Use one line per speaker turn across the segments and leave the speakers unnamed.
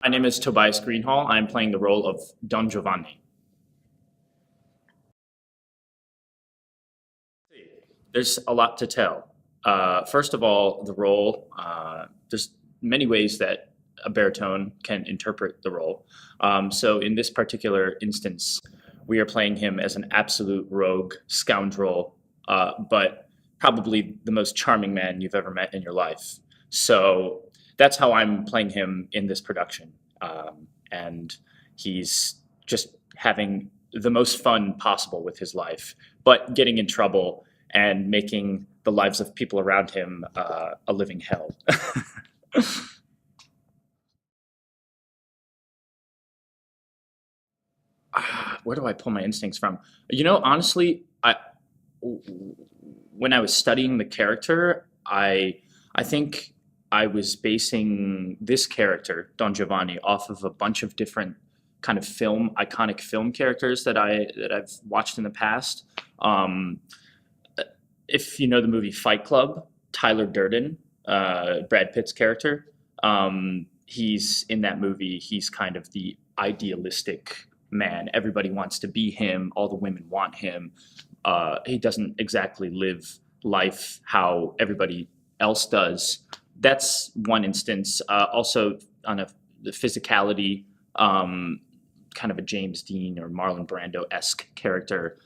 My name is Tobias Greenhalgh. I'm playing the role of Don Giovanni. There's a lot to tell. First of all, the role, there's many ways that a baritone can interpret the role. So in this particular instance, we are playing him as an absolute rogue scoundrel, but probably the most charming man you've ever met in your life. So that's how I'm playing him in this production. And he's just having the most fun possible with his life, but getting in trouble and making the lives of people around him a living hell. Where do I pull my instincts from? Honestly, when I was studying the character, I think I was basing this character, Don Giovanni, off of a bunch of different kind of iconic film characters that I've watched in the past. Um, if you know the movie Fight Club, Tyler Durden, Brad Pitt's character, he's in that movie. He's kind of the idealistic man. Everybody wants to be him. All the women want him. He doesn't exactly live life how everybody else does. That's one instance. Also, on the physicality, kind of a James Dean or Marlon Brando-esque character.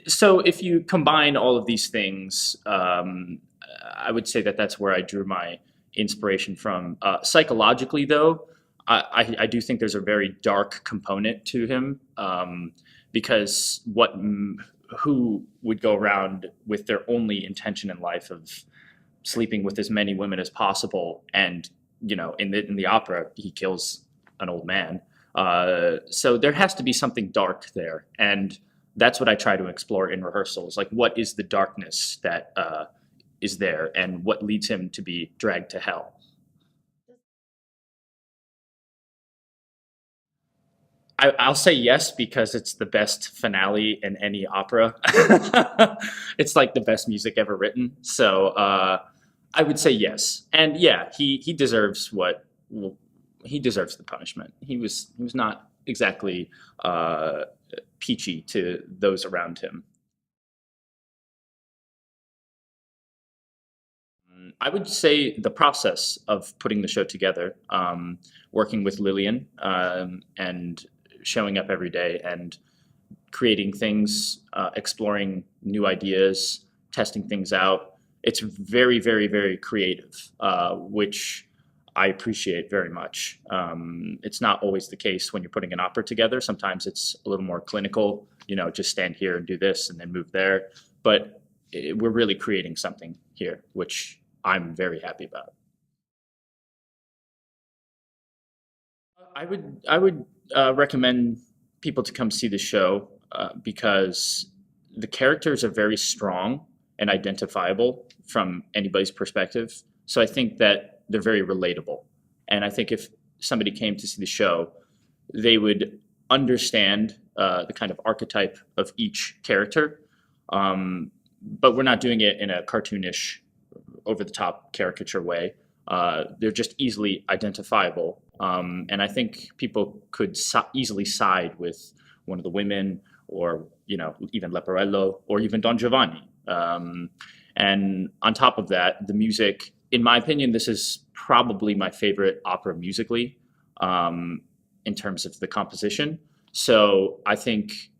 So if you combine all of these things, I would say that that's where I drew my inspiration from. Psychologically, though, I do think there's a very dark component to him, because who would go around with their only intention in life of sleeping with as many women as possible, and in the opera he kills an old man. So there has to be something dark there, and that's what I try to explore in rehearsals. Like, what is the darkness that is there, and what leads him to be dragged to hell? I'll say yes because it's the best finale in any opera. It's like the best music ever written. So I would say yes, and yeah, he deserves well, he deserves the punishment. He was not exactly peachy to those around him. I would say the process of putting the show together, working with Lillian, and showing up every day and creating things, exploring new ideas, testing things out. It's very, very, very creative, which I appreciate very much. It's not always the case when you're putting an opera together. Sometimes it's a little more clinical, just stand here and do this and then move there. But we're really creating something here, which I'm very happy about. I would recommend people to come see the show, because the characters are very strong and identifiable from anybody's perspective. So I think that they're very relatable, and I think if somebody came to see the show, they would understand the kind of archetype of each character. But we're not doing it in a cartoonish, over the top caricature way. They're just easily identifiable. And I think people could easily side with one of the women, or even Leporello, or even Don Giovanni. And on top of that, the music, in my opinion, this is probably my favorite opera musically, in terms of the composition. So I think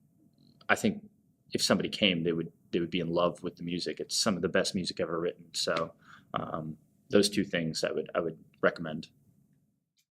if somebody came, they would be in love with the music. It's some of the best music ever written. So those two things I would recommend.